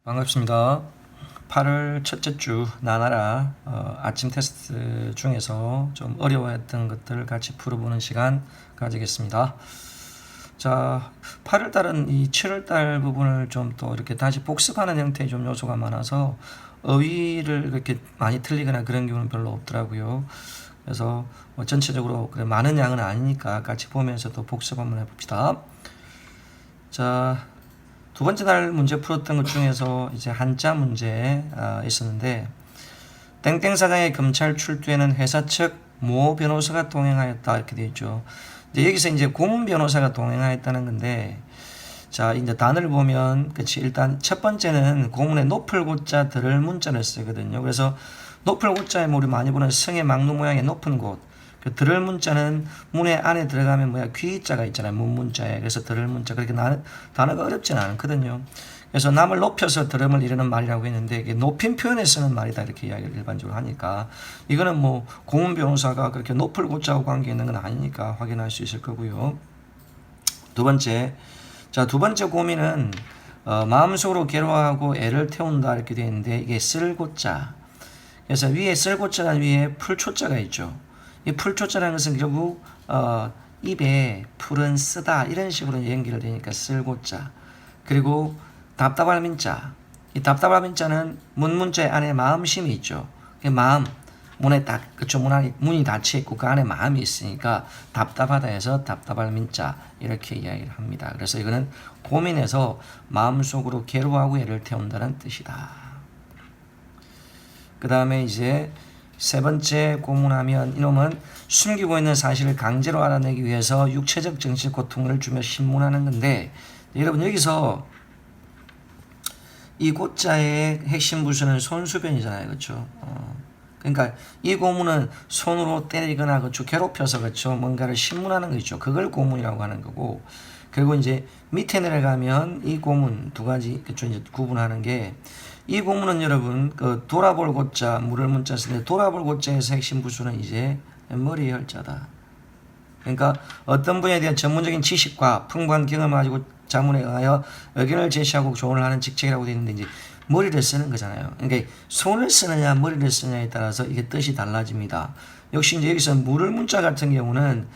반갑습니다. 8월 첫째 주 나나라 아침 테스트 중에서 좀 어려워했던 것들을 같이 풀어보는 시간 가지겠습니다. 자, 8월 달은 이 7월 달 부분을 좀 또 이렇게 다시 복습하는 형태의 좀 요소가 많아서 어휘를 그렇게 많이 틀리거나 그런 경우는 별로 없더라고요. 그래서 뭐 전체적으로 그래 많은 양은 아니니까 같이 보면서 또 복습 한번 해봅시다. 자, 두 번째 날 문제 풀었던 것 중에서 이제 한자 문제 있었는데, 땡땡 사장의 검찰 출두에는 회사 측 모 변호사가 동행하였다 이렇게 되어 있죠. 이제 여기서 이제 고문 변호사가 동행하였다는 건데, 자 이제 단어를 보면 그치 일단 첫 번째는 고문에 높을 고자 들을 문자를 쓰거든요. 그래서 높을 고자에 우리 많이 보는 성의 막루 모양의 높은 곳. 그 들을 문자는 문의 안에 들어가면 뭐야 귀자가 있잖아요. 문 문자에. 그래서 들을 문자 그렇게 단어가 어렵지는 않거든요. 그래서 남을 높여서 들음을 이루는 말이라고 했는데 이게 높인 표현에 쓰는 말이다 이렇게 이야기를 일반적으로 하니까 이거는 뭐 고문 변호사가 그렇게 높을 고자하고 관계 있는 건 아니니까 확인할 수 있을 거고요. 두 번째, 자 두 번째 고민은 마음속으로 괴로워하고 애를 태운다 이렇게 되어 있는데 이게 쓸고자. 그래서 위에 쓸고자가 위에 풀초자가 있죠. 이 풀초자라는 것은 결국 입에 풀은 쓰다 이런 식으로 연결되니까 쓸고자. 그리고 답답할 민자. 이 답답할 민자는 문문자 안에 마음심이 있죠. 마음 문에 딱 그쵸 문이 닫혀 있고 그 안에 마음이 있으니까 답답하다 해서 답답할 민자 이렇게 이야기를 합니다. 그래서 이거는 고민해서 마음속으로 괴로워하고 애를 태운다는 뜻이다. 그 다음에 이제 세 번째 고문하면 이놈은 숨기고 있는 사실을 강제로 알아내기 위해서 육체적 정신적 고통을 주며 신문하는 건데 여러분 여기서 이 고자의 핵심 부수는 손수변이잖아요. 그렇죠? 그러니까 이 고문은 손으로 때리거나 그렇죠? 괴롭혀서 그렇죠? 뭔가를 신문하는 거죠. 그걸 고문이라고 하는 거고 그리고 이제 밑에 내려가면 이 고문 두 가지 그렇죠? 이제 구분하는 게 이 고문은 여러분 그 돌아볼 고자 물을 문자 쓰는데 돌아볼 고자에서 핵심 부수는 이제 머리 혈자다. 그러니까 어떤 분야에 대한 전문적인 지식과 풍부한 경험을 가지고 자문에 의하여 의견을 제시하고 조언을 하는 직책이라고 되어 있는데 이제 머리를 쓰는 거잖아요. 그러니까 손을 쓰느냐 머리를 쓰느냐에 따라서 이게 뜻이 달라집니다. 역시 이제 여기서 물을 문자 같은 경우는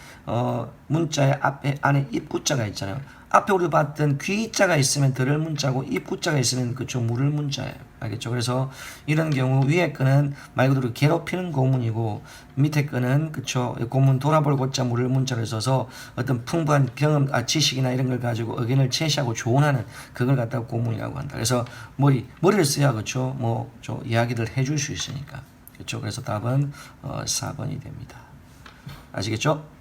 문자의 앞에 안에 입구자가 있잖아요. 앞에 우리 봤던 귀자가 있으면 들을 문자고 입구자가 있으면 그쪽 물을 문자예요. 알겠죠? 그래서 이런 경우 위에 거는 말 그대로 괴롭히는 고문이고 밑에 거는 그쵸 고문 돌아볼 고자 물을 문자를 써서 어떤 풍부한 경험, 지식이나 이런 걸 가지고 의견을 제시하고 조언하는 그걸 갖다가 고문이라고 한다. 그래서 머리를 써야 그쵸 좀 이야기를 해줄 수 있으니까 그쵸. 그래서 답은 4번이 됩니다. 아시겠죠?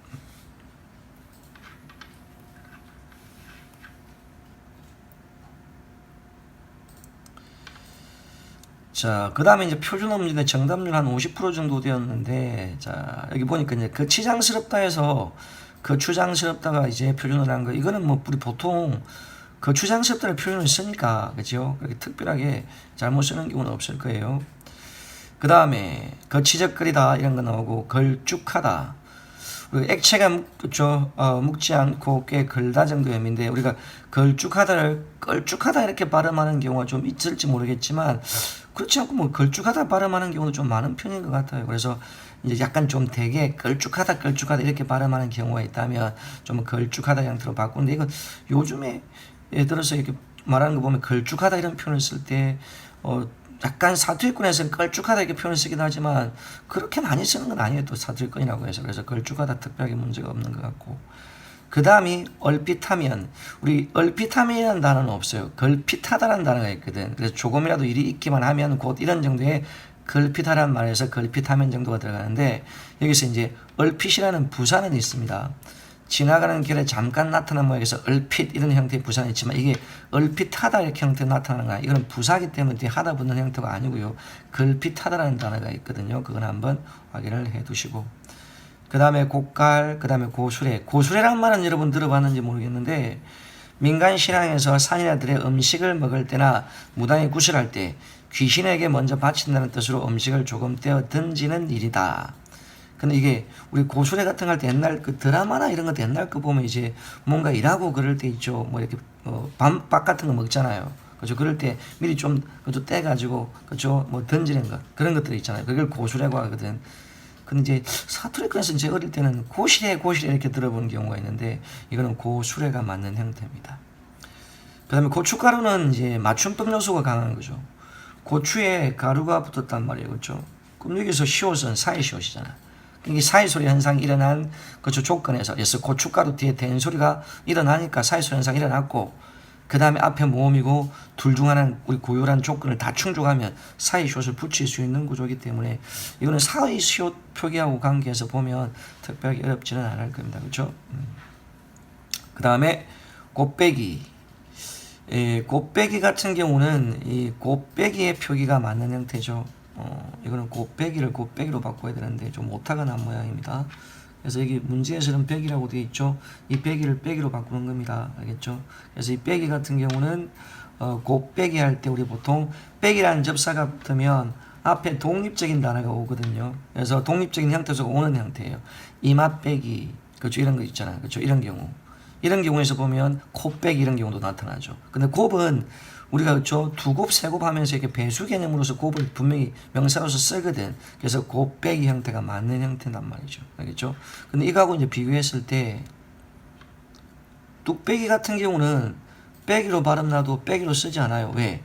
자, 그 다음에 이제 표준어 문제인데 정답률 한 50% 정도 되었는데, 자, 여기 보니까 이제 거치장스럽다 해서 거추장스럽다가 이제 표준어를 한 거, 이거는 뭐 우리 보통 거추장스럽다를 표현을 쓰니까, 그죠? 그렇게 특별하게 잘못 쓰는 경우는 없을 거예요. 그 다음에 거치적거리다 이런 거 나오고, 걸쭉하다. 액체가 그쵸 묵지 않고 꽤 걸다 정도의 의미인데 우리가 걸쭉하다를 걸쭉하다 이렇게 발음하는 경우가 좀 있을지 모르겠지만 그렇지 않고 뭐 걸쭉하다 발음하는 경우도 좀 많은 편인 것 같아요. 그래서 이제 약간 좀 되게 걸쭉하다 이렇게 발음하는 경우가 있다면 좀 걸쭉하다 형태로 바꾸는데 이건 요즘에 예를 들어서 이렇게 말하는 거 보면 걸쭉하다 이런 표현을 쓸 때 약간 사투리권에서는 걸쭉하다 이렇게 표현을 쓰기도 하지만 그렇게 많이 쓰는 건 아니에요. 또 사투리권이라고 해서 그래서 걸쭉하다 특별하게 문제가 없는 것 같고 그 다음이 얼핏하면 우리 얼핏하면이라는 단어는 없어요. 걸핏하다라는 단어가 있거든. 그래서 조금이라도 일이 있기만 하면 곧 이런 정도의 걸핏하라는 말에서 걸핏하면 정도가 들어가는데 여기서 이제 얼핏이라는 부사는 있습니다. 지나가는 길에 잠깐 나타난 모양에서 얼핏 이런 형태의 부사는 있지만 이게 얼핏하다 이렇게 형태로 나타나는 거야. 이거는 부사기 때문에 뒤에 하다 붙는 형태가 아니고요. 걸핏하다라는 단어가 있거든요. 그건 한번 확인을 해 두시고 그 다음에 고깔, 그 다음에 고수레. 고수레란 말은 여러분 들어봤는지 모르겠는데 민간 신앙에서 산인아들의 음식을 먹을 때나 무당이 구실할 때 귀신에게 먼저 바친다는 뜻으로 음식을 조금 떼어 던지는 일이다. 근데 이게 우리 고수레 같은 거 할 때 옛날 그 드라마나 이런 거 옛날 거 보면 이제 뭔가 일하고 그럴 때 있죠. 뭐 이렇게 밥 같은 거 먹잖아요. 그죠? 그럴 때 미리 좀 그죠 떼가지고 그죠 뭐 던지는 것 그런 것들이 있잖아요. 그걸 고수라고 하거든. 근데 이제 사투리 클래스는 제 어릴 때는 고시래 이렇게 들어보는 경우가 있는데 이거는 고수래가 맞는 형태입니다. 그다음에 고춧가루는 이제 맞춤법 요소가 강한 거죠. 고추에 가루가 붙었단 말이에요, 그렇죠? 그럼 여기서 시옷은 사이 시옷이잖아. 이게 사이 소리 현상이 일어난 그죠 조건에서 그래서 고춧가루 뒤에 댄 소리가 일어나니까 사이 소리 현상이 일어났고 그 다음에 앞에 모음이고 둘 중 하나는 우리 고유란 조건을 다 충족하면 사이 시옷을 붙일 수 있는 구조이기 때문에 이거는 사이 시옷 표기하고 관계해서 보면 특별하게 어렵지는 않을 겁니다, 그렇죠? 그 다음에 곱빼기. 곱빼기 같은 경우는 이 곱빼기의 표기가 맞는 형태죠. 이거는 곱빼기를 곱빼기로 바꿔야 되는데 좀 오타가 난 모양입니다. 그래서 여기 문제에서는 빼기라고 되어 있죠. 이 빼기를 빼기로 바꾸는 겁니다. 알겠죠? 그래서 이 빼기 같은 경우는 곱빼기 할 때 우리 보통 빼기라는 접사가 붙으면 앞에 독립적인 단어가 오거든요. 그래서 독립적인 형태에서 오는 형태예요. 이마 빼기, 그렇죠? 이런 거 있잖아요. 그렇죠? 이런 경우에서 보면 곱빼기 이런 경우도 나타나죠. 근데 곱은 우리가 그렇죠? 두 곱, 세 곱 하면서 이렇게 배수 개념으로서 곱을 분명히 명사로서 쓰거든. 그래서 곱빼기 형태가 맞는 형태란 말이죠. 알겠죠? 근데 이거하고 이제 비교했을 때 뚝배기 같은 경우는 빼기로 발음 나도 빼기로 쓰지 않아요. 왜?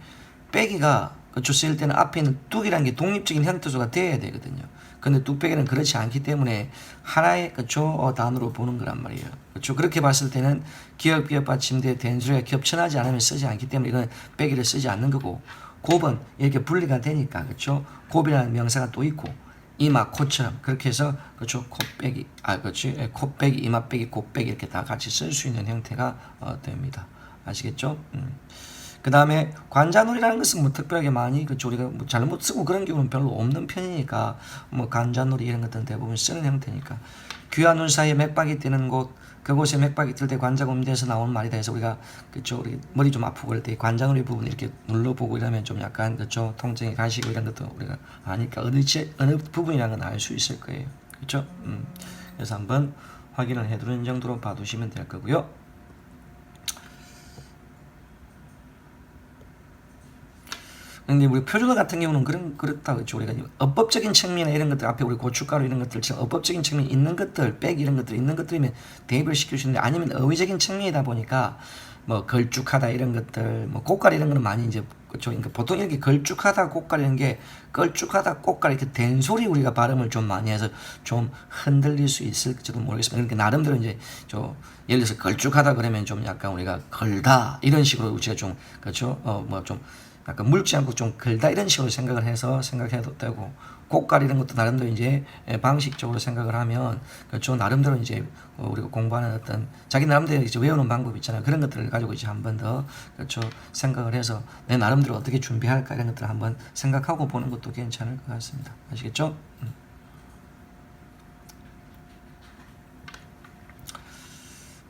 빼기가 그렇죠? 쓸 때는 앞에 있는 뚝이라는 게 독립적인 형태소가 돼야 되거든요. 근데 뚝배기는 그렇지 않기 때문에 하나의 그쵸 단어로 보는 거란 말이에요. 그렇죠? 그렇게 봤을 때는 기역 받침대 된소리가 겹쳐나지 않으면 쓰지 않기 때문에 이건 빼기를 쓰지 않는 거고 곱은 이렇게 분리가 되니까 그렇죠? 곱이라는 명사가 또 있고 이마 코처럼 그렇게 해서 그렇죠? 콧빼기 그렇지 콧빼기 이마 빼기 곱빼기 이렇게 다 같이 쓸 수 있는 형태가 됩니다. 아시겠죠? 그 다음에 관자놀이라는 것은 뭐 특별하게 많이 그쵸 우리가 뭐 잘못 쓰고 그런 경우는 별로 없는 편이니까 뭐 관자놀이 이런 것들은 대부분 쓰는 형태니까 귀와 눈 사이에 맥박이 뜨는 곳 그곳에 맥박이 뜰 때 관자가 움직여서 나오는 말이다 해서 우리가 그쵸 우리 머리 좀 아프고 그럴 때 관자놀이 부분 이렇게 눌러보고 이러면 좀 약간 그쵸 통증이 가시고 이런 것도 우리가 아니까 어느 부분이라는 건 알 수 있을 거예요. 그쵸? 그래서 한번 확인을 해두는 정도로 봐두시면 될 거고요. 근데 우리 표준어 같은 경우는 그렇다 그렇죠. 우리가 어법적인 측면에 이런 것들 앞에 우리 고춧가루 이런 것들처럼 어법적인 측면이 있는 것들, 빼기 이런 것들 있는 것들이면 대입을 시킬 수 있는데 아니면 어휘적인 측면이다 보니까 뭐 걸쭉하다 이런 것들, 뭐 꽃갈 이런 거는 많이 이제 그렇죠. 그러니까 보통 이렇게 걸쭉하다, 꽃갈 이런 게 걸쭉하다, 꽃갈 이렇게 된 소리 우리가 발음을 좀 많이 해서 좀 흔들릴 수 있을지도 모르겠습니다. 그러니까 나름대로 이제 예를 들어서 걸쭉하다 그러면 좀 약간 우리가 걸다 이런 식으로 우리가 좀 그렇죠. 뭐 좀 약간 묽지 않고 좀 걸다 이런 식으로 생각을 해서 생각해도 되고 곡갈 이런 것도 나름대로 이제 방식적으로 생각을 하면 그렇죠 나름대로 이제 우리가 공부하는 어떤 자기 나름대로 이제 외우는 방법 있잖아요. 그런 것들을 가지고 이제 한 번 더 그렇죠 생각을 해서 내 나름대로 어떻게 준비할까 이런 것들을 한번 생각하고 보는 것도 괜찮을 것 같습니다. 아시겠죠?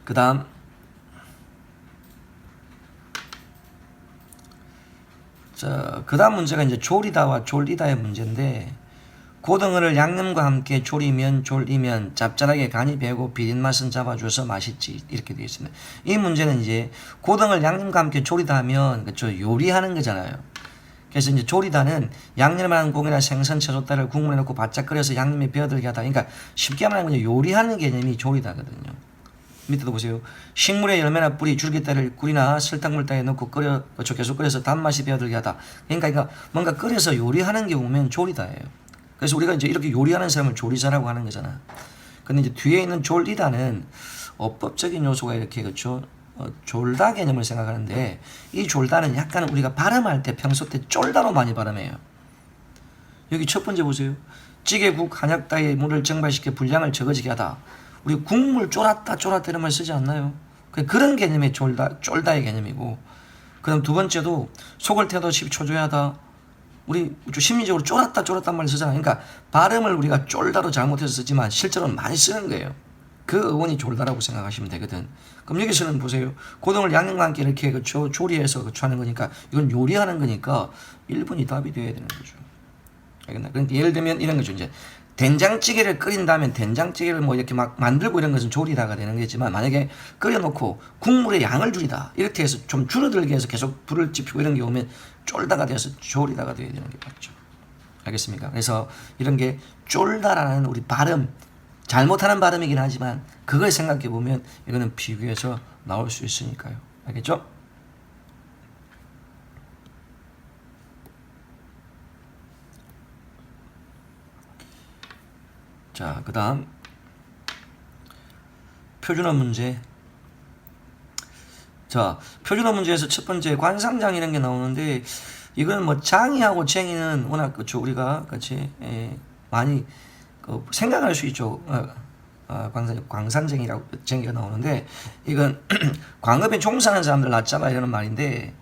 그 다음 그 다음 문제가 이제 조리다와 졸리다의 문제인데 고등어를 양념과 함께 졸이면 졸리면 짭짤하게 간이 배고 비린맛은 잡아줘서 맛있지 이렇게 되어 있습니다. 이 문제는 이제 고등어를 양념과 함께 조리다 하면 그쵸 요리하는 거잖아요. 그래서 이제 조리다는 양념하는 고기나 생선 채소다를 국물에 넣고 바짝 끓여서 양념에 배어들게 하다. 그러니까 쉽게 말하면 그냥 요리하는 개념이 조리다거든요. 밑에도 보세요. 식물의 열매나 뿌리, 줄기다리를 꿀이나 설탕물 따위에 넣고 계속 끓여서 단맛이 배어들게 하다. 그러니까 뭔가 끓여서 요리하는 게 보면 조리다예요. 그래서 우리가 이제 이렇게 요리하는 사람을 조리사라고 하는 거잖아. 근데 이제 뒤에 있는 졸리다는 어법적인 요소가 이렇게 그렇죠. 졸다 개념을 생각하는데 이 졸다는 약간 우리가 발음할 때 평소 때 쫄다로 많이 발음해요. 여기 첫 번째 보세요. 찌개, 국, 한약 따위의 물을 증발시켜 분량을 적어지게 하다. 우리 국물 쫄았다 이런 말 쓰지 않나요? 그런 개념의 쫄다의 개념이고 그다음 두 번째도 속을 태도 10초 하다. 우리 심리적으로 쫄았단 말을 쓰잖아요. 그러니까 발음을 우리가 쫄다로 잘못해서 쓰지만 실제로는 많이 쓰는 거예요. 그 어원이 졸다라고 생각하시면 되거든. 그럼 여기서는 보세요. 고등어를 양념과 함께 이렇게 조리해서 하는 거니까 이건 요리하는 거니까 1번이 답이 되어야 되는 거죠. 알겠나? 그러니까 예를 들면 이런 거죠. 이제 된장찌개를 끓인다면 된장찌개를 뭐 이렇게 막 만들고 이런 것은 조리다가 되는 거지만, 만약에 끓여놓고 국물의 양을 줄이다 이렇게 해서 좀 줄어들게 해서 계속 불을 지피고 이런 게 오면 쫄다가 돼서 조리다가 돼야 되는 게 맞죠. 알겠습니까? 그래서 이런 게 쫄다라는 우리 발음, 잘못하는 발음이긴 하지만 그걸 생각해 보면 이거는 비교해서 나올 수 있으니까요. 알겠죠? 자, 그 다음 표준어 문제. 자, 표준어 문제에서 첫 번째 관상장 이런 게 나오는데, 이거는 뭐 장이하고 쟁이는 워낙 그쵸 우리가 같이 많이 생각할 수 있죠. 광산쟁이라고 쟁이가 나오는데, 이건 광업에 종사하는 사람들 낳잖아 이러는 말인데,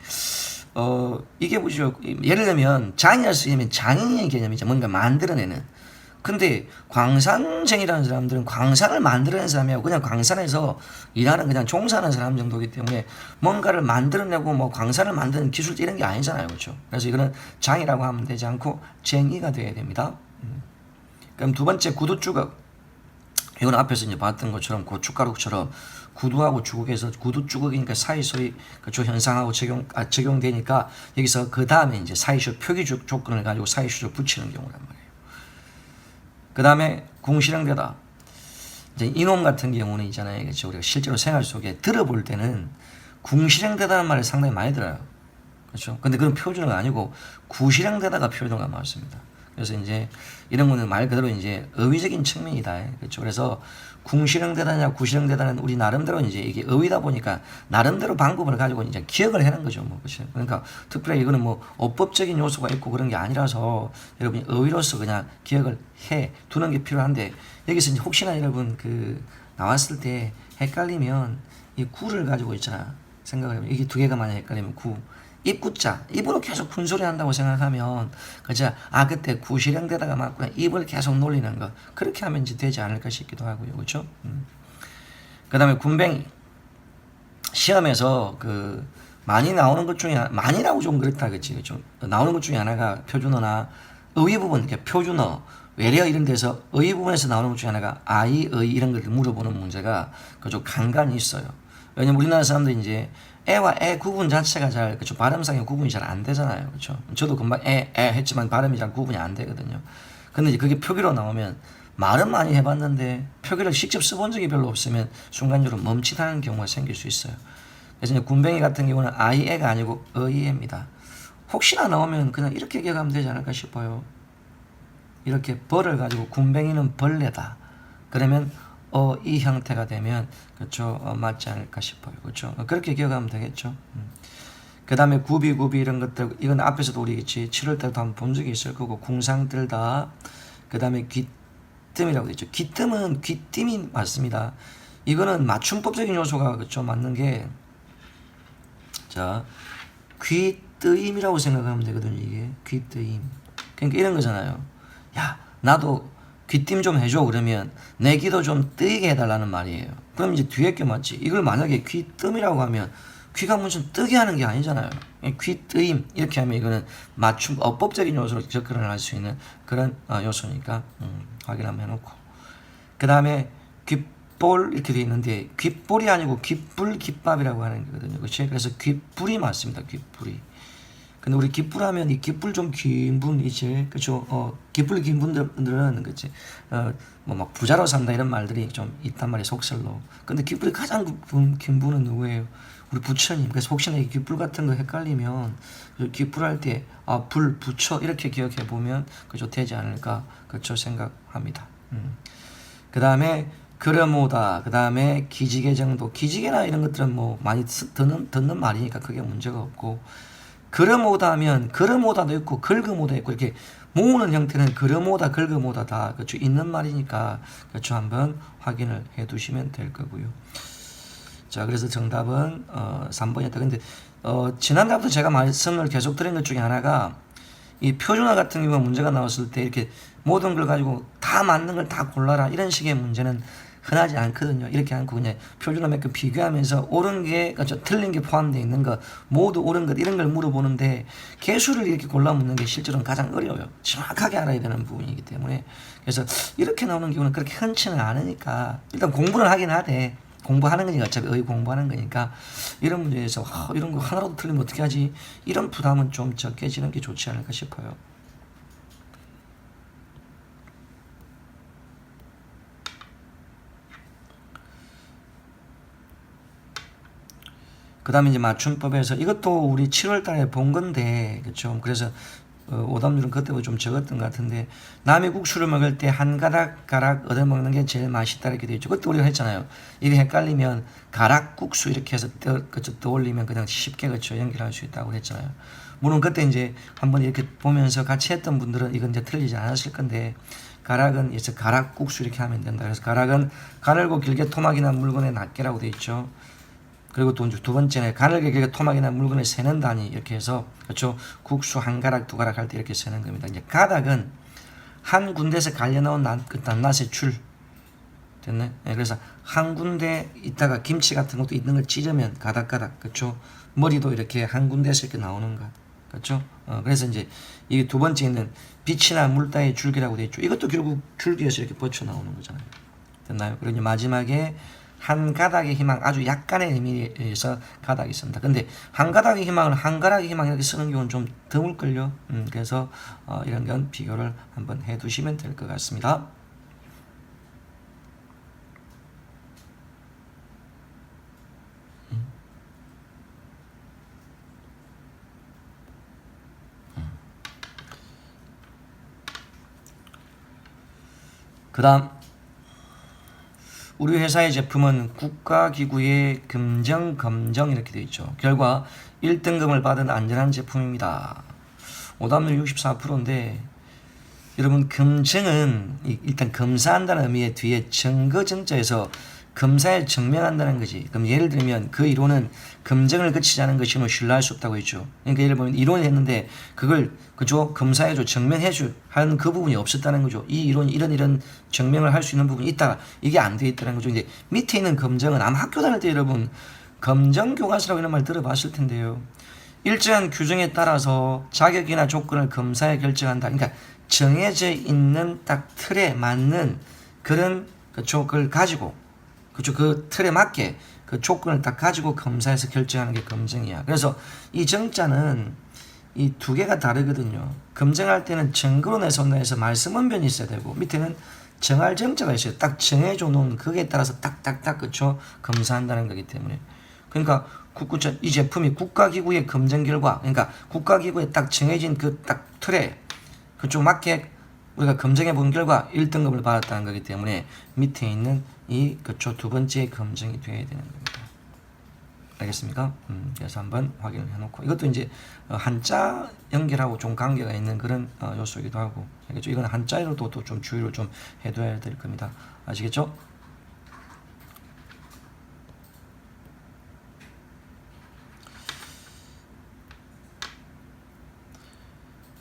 이게 뭐죠? 예를 들면 장이라 쓰이면 장인의 개념이죠. 뭔가 만들어내는. 근데 광산쟁이라는 사람들은 광산을 만들어낸 사람이고 그냥 광산에서 일하는 그냥 종사하는 사람 정도이기 때문에 뭔가를 만들어내고 뭐 광산을 만드는 기술 이런 게 아니잖아요. 그렇죠? 그래서 이거는 장이라고 하면 되지 않고 쟁이가 되어야 됩니다. 그럼 두 번째 구두주걱. 이건 앞에서 이제 봤던 것처럼 고춧가루처럼 구두하고 주걱에서 구두주걱이니까 사이소리 그쪽 현상하고 적용되니까 여기서 그 다음에 이제 사이쇼 표기 조건을 가지고 사이쇼를 붙이는 경우란 말이에요. 그 다음에 궁시렁대다. 이제 이놈 같은 경우는 있잖아요. 그렇죠? 우리가 실제로 생활 속에 들어볼 때는 궁시렁대다는 말을 상당히 많이 들어요. 그렇죠? 근데 그건 표준어가 아니고 구시렁대다가 표준어가 맞습니다. 그래서 이제 이런 거는 말 그대로 이제 어휘적인 측면이다. 그렇죠? 그래서 궁시렁대다냐 구시렁대다는 우리 나름대로 이제 이게 어휘다 보니까 나름대로 방법을 가지고 이제 기억을 해는 거죠. 뭐 그렇죠? 그러니까 특별히 이거는 뭐 어법적인 요소가 있고 그런 게 아니라서 여러분이 어휘로서 그냥 기억을 해 두는 게 필요한데, 여기서 이제 혹시나 여러분 그 나왔을 때 헷갈리면 이 구를 가지고 있잖아. 생각을 해보면 이게 두 개가 만약 헷갈리면 구. 입구자, 입으로 계속 군소리 한다고 생각하면, 그죠? 그때 구시령대다가 맞구나. 입을 계속 놀리는 거. 그렇게 하면 이제 되지 않을까 싶기도 하고요. 그죠? 그 다음에 군뱅이. 시험에서 많이 나오는 것 중에, 많이라고 좀 그렇다. 그치? 그죠? 나오는 것 중에 하나가 표준어나 어휘 부분, 그러니까 표준어, 외래어 이런 데서 어휘 부분에서 나오는 것 중에 하나가 아이, 어휘 이런 것들 물어보는 문제가 좀 간간히 있어요. 왜냐면 우리나라 사람들이 이제 애와 애 구분 자체가 잘, 그쵸, 발음상의 구분이 잘 안 되잖아요. 그쵸. 저도 금방 애 했지만 발음이 잘 구분이 안 되거든요. 근데 이제 그게 표기로 나오면 말은 많이 해봤는데 표기를 직접 써본 적이 별로 없으면 순간적으로 멈칫하는 경우가 생길 수 있어요. 그래서 이제 군뱅이 같은 경우는 아이, 애가 아니고 어이애입니다. 혹시나 나오면 그냥 이렇게 기억하면 되지 않을까 싶어요. 이렇게 벌을 가지고 군뱅이는 벌레다. 그러면 이 형태가 되면 그렇죠, 맞지 않을까 싶어요. 그렇죠. 그렇게 기억하면 되겠죠. 그 다음에 구비 이런 것들, 이건 앞에서도 우리 7월 때도 한번 본 적이 있을 거고, 궁상 들다. 그 다음에 귀뜸이라고 했죠. 귀뜸은 귀뜸이 맞습니다. 이거는 맞춤법적인 요소가 그렇죠, 맞는 게, 자, 귀뜨임이라고 생각하면 되거든요. 이게 귀뜨임. 그러니까 이런 거잖아요. 야, 나도 귀띔 좀 해줘. 그러면 내 귀도 좀 뜨이게 해달라는 말이에요. 그럼 이제 뒤에 게 맞지. 이걸 만약에 귀뜸이라고 하면 귀가 무슨 뜨게 하는 게 아니잖아요. 귀뜨임 이렇게 하면 이거는 맞춤 어법적인 요소로 접근을 할 수 있는 그런 요소니까 확인 한번 해놓고, 그 다음에 귓볼 이렇게 돼 있는데 귓볼이 아니고 귓불 깃밥이라고 하는 거거든요. 그렇지? 그래서 귓불이 맞습니다. 귓불이. 근데 우리 깃불하면 이 깃불 좀 긴 분이지, 그쵸? 깃불 긴 분들은, 그치? 뭐 막 부자로 산다 이런 말들이 좀 있단 말이에요, 속설로. 근데 깃불이 가장 긴 분은 누구예요? 우리 부처님. 그래서 혹시나 이 깃불 같은 거 헷갈리면, 깃불 할 때, 불, 부처, 이렇게 기억해 보면, 그죠? 되지 않을까, 그쵸? 생각합니다. 그 다음에, 그러모다, 그 다음에 기지개 정도. 기지개나 이런 것들은 뭐 많이 듣는 말이니까 크게 문제가 없고, 그러모다 하면 그러모다도 있고 긁어모다 있고 이렇게 모으는 형태는 그러모다 긁어모다 다 그렇죠, 있는 말이니까 그렇죠, 한번 확인을 해 두시면 될 거고요. 자, 그래서 정답은 3번이었다. 근데 지난달부터 제가 말씀을 계속 드린 것 중에 하나가 이 표준어 같은 경우 문제가 나왔을 때 이렇게 모든 걸 가지고 다 맞는 걸 다 골라라 이런 식의 문제는 흔하지 않거든요. 이렇게 않고 그냥 표준어 몇 개 비교하면서 옳은 게, 그렇죠, 틀린 게 포함되어 있는 것, 모두 옳은 것, 이런 걸 물어보는데 개수를 이렇게 골라 묻는 게 실제로는 가장 어려워요. 정확하게 알아야 되는 부분이기 때문에. 그래서 이렇게 나오는 경우는 그렇게 흔치는 않으니까 일단 공부는 하긴 하되, 공부하는 거니까, 어차피 의 공부하는 거니까 이런 문제에서 이런 거 하나라도 틀리면 어떻게 하지? 이런 부담은 좀 적게 지는 게 좋지 않을까 싶어요. 그 다음에 이제 맞춤법에서 이것도 우리 7월 달에 본 건데, 그쵸? 그래서 오답률은 그때보다 좀 적었던 것 같은데, 남이 국수를 먹을 때 한 가락 얻어먹는 게 제일 맛있다 이렇게 되어 있죠. 그때 우리가 했잖아요. 이게 헷갈리면 가락국수 이렇게 해서 떠올리면 그냥 쉽게, 그쵸, 연결할 수 있다고 했잖아요. 물론 그때 이제 한번 이렇게 보면서 같이 했던 분들은 이건 이제 틀리지 않았을 건데, 가락은 이제 가락국수 이렇게 하면 된다. 그래서 가락은 가늘고 길게 토막이나 물건의 낱개라고 되어 있죠. 그리고 또 두 번째는 가늘게 길게 토막이나 물건을 세는 단위, 이렇게 해서, 그렇죠, 국수 한 가락 두 가락 할 때 이렇게 세는 겁니다. 이제 가닥은 한 군데에서 갈려 나온 낱낱의 줄 됐네. 네, 그래서 한 군데 있다가 김치 같은 것도 있는 걸 찢으면 가닥가닥, 그렇죠. 머리도 이렇게 한 군데에서 이렇게 나오는 것, 그렇죠. 그래서 이제 이 두 번째 있는 빛이나 물 따위 줄기라고 되어 있죠. 이것도 결국 줄기에서 이렇게 뻗쳐 나오는 거잖아요. 됐나요? 그리고 이제 마지막에 한 가닥의 희망, 아주 약간의 의미에서 가닥이 있습니다. 근데 한 가닥의 희망을 한 가닥의 희망 이렇게 쓰는 경우는 좀 드물걸요. 그래서 이런 건 비교를 한번 해두시면 될 것 같습니다. 그 다음, 우리 회사의 제품은 국가기구의 금정, 검정 이렇게 되어 있죠. 결과 1등급을 받은 안전한 제품입니다. 오답률 64%인데 여러분, 검증은 일단 검사한다는 의미의 뒤에 증거증자에서 검사에 증명한다는 거지. 그럼 예를 들면 그 이론은 검증을 거치지 않은 것이면 신뢰할 수 없다고 했죠. 그러니까 예를 들면 이론을 했는데 그걸, 그죠, 검사해줘, 증명해줘 하는 그 부분이 없었다는 거죠. 이 이론이 이런 증명을 할 수 있는 부분이 있다, 이게 안 돼 있다는 거죠. 이제 밑에 있는 검증은 아마 학교 다닐 때 여러분 검정교과서라고 이런 말 들어봤을 텐데요. 일정한 규정에 따라서 자격이나 조건을 검사에 결정한다. 그러니까 정해져 있는 딱 틀에 맞는 그런, 그쵸, 그걸 가지고, 그쵸, 그 틀에 맞게 그 조건을 딱 가지고 검사에서 결정하는 게 검증이야. 그래서 이 정자는 이 두 개가 다르거든요. 검증할 때는 증거로 내세운다 해서 말씀 원변이 있어야 되고, 밑에는 정할 정자가 있어요. 딱 정해줘 놓은 거기에 따라서 딱딱딱, 그쵸, 검사한다는 거기 때문에. 그러니까 이 제품이 국가기구의 검증 결과, 그러니까 국가기구에 딱 정해진 그 딱 틀에 그쪽 맞게 우리가 검증해 본 결과 1등급을 받았다는 거기 때문에 밑에 있는 이 그쪽 두 번째 검증이 돼야 되는 겁니다. 알겠습니까? 그래서 한번 확인을 해놓고, 이것도 이제 한자 연결하고 좀 관계가 있는 그런 요소이기도 하고, 알겠죠? 이건 한자로도 또 좀 주의를 좀 해둬야 될 겁니다. 아시겠죠?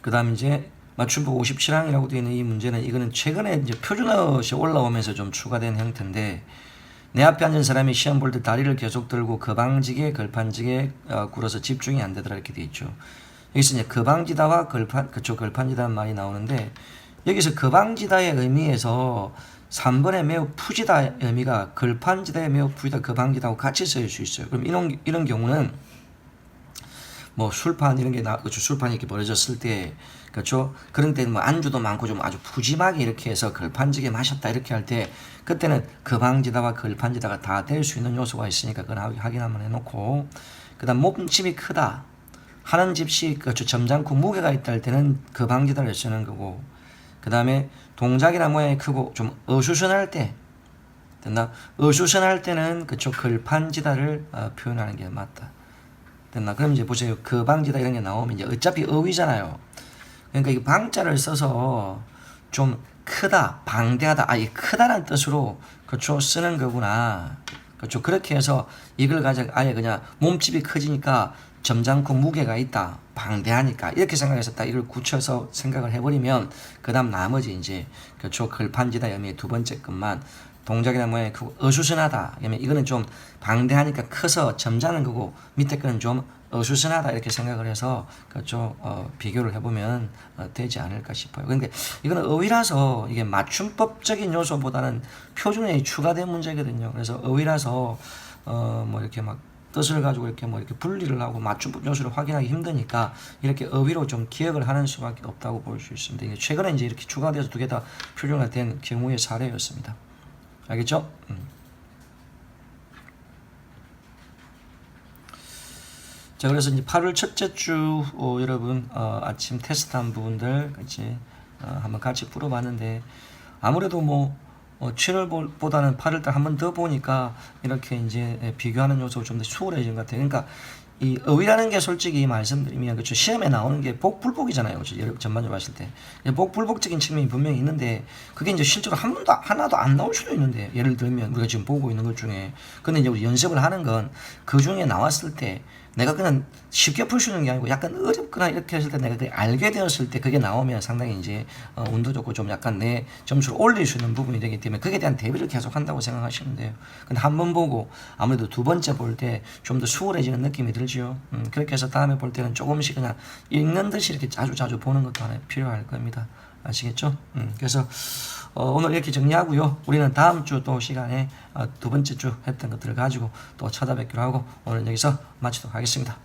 그 다음 이제 맞춤법 57항이라고 되어 있는 이 문제는, 이거는 최근에 이제 표준어시 올라오면서 좀 추가된 형태인데, 내 앞에 앉은 사람이 시험 볼 때 다리를 계속 들고 거방지게 걸판지게 굴어서 집중이 안 되더라 이렇게 되어 있죠. 여기서 이제 거방지다와 걸판지다는 말이 나오는데, 여기서 거방지다의 의미에서 3번에 매우 푸지다 의미가 걸판지다에 매우 푸지다, 거방지다하고 같이 쓰일 수 있어요. 그럼 이런 경우는 뭐 술판 이런 게 그렇죠, 술판이 이렇게 벌어졌을 때, 그렇죠, 그런 때는 뭐 안주도 많고 좀 아주 푸짐하게 이렇게 해서 걸판지게 마셨다 이렇게 할 때, 그때는 거방지다와 걸판지다가 다 될 수 있는 요소가 있으니까 그건 확인 한번 해놓고, 그다음 몸집이 크다 하는 집시, 그렇죠, 점잖고 무게가 있다 할 때는 거방지다를 쓰는 거고, 그 다음에 동작이나 모양이 크고 좀 어수선할 때, 됐나? 어수선할 때는 그쪽 걸판지다를 표현하는 게 맞다. 됐나? 그럼 이제 보세요. 거방지다 이런 게 나오면 이제 어차피 어휘잖아요. 그러니까 이 방자를 써서 좀 크다, 방대하다, 이 크다는 뜻으로, 그렇죠, 쓰는 거구나. 그렇죠. 그렇게 해서 이걸 가지고 아예 그냥 몸집이 커지니까 점잖고 무게가 있다, 방대하니까 이렇게 생각해서 딱 이걸 굳혀서 생각을 해버리면, 그 다음 나머지 이제, 그렇죠, 걸판지다 의미의 두 번째 것만 동작이나 모양이 크고 어수선하다. 그러면 이거는 좀 방대하니까 커서 점잖은 거고 밑에 거는 좀 어수선하다 이렇게 생각을 해서 좀 비교를 해보면 되지 않을까 싶어요. 그런데 이거는 어휘라서 이게 맞춤법적인 요소보다는 표준어에 추가된 문제거든요. 그래서 어휘라서 뭐 이렇게 막 뜻을 가지고 이렇게 뭐 이렇게 분리를 하고 맞춤법 요소를 확인하기 힘드니까 이렇게 어휘로 좀 기억을 하는 수밖에 없다고 볼 수 있습니다. 이게 최근에 이제 이렇게 추가돼서 두 개 다 표준화된 경우의 사례였습니다. 알겠죠? 자, 그래서 이제 8월 첫째 주 여러분 아침 테스트한 부분들 같이 한번 같이 풀어봤는데 아무래도 뭐 7월보다는 8월달 한 번 더 보니까 이렇게 이제 비교하는 요소가 좀 더 수월해진 것 같아요. 그러니까 이 어휘라는 게 솔직히 말씀드리면 그렇죠. 시험에 나오는 게 복불복이잖아요. 그렇죠. 전반적으로 봤을 때 복불복적인 측면이 분명히 있는데 그게 이제 실제로 하나도 안 나올 수도 있는데 예를 들면 우리가 지금 보고 있는 것 중에 근데 이제 우리 연습을 하는 건 그 중에 나왔을 때 내가 그냥 쉽게 풀 수 있는 게 아니고 약간 어렵거나 이렇게 했을 때 내가 그게 알게 되었을 때 그게 나오면 상당히 이제 운도 좋고 좀 약간 내 점수를 올릴 수 있는 부분이 되기 때문에 그에 대한 대비를 계속 한다고 생각하시면 돼요. 근데 한 번 보고 아무래도 두 번째 볼 때 좀 더 수월해지는 느낌이 들죠. 그렇게 해서 다음에 볼 때는 조금씩 그냥 읽는 듯이 이렇게 자주 보는 것도 하나 필요할 겁니다. 아시겠죠? 그래서 오늘 이렇게 정리하고요. 우리는 다음 주 또 시간에 두 번째 주 했던 것들을 가지고 또 찾아뵙기로 하고 오늘 여기서 마치도록 하겠습니다.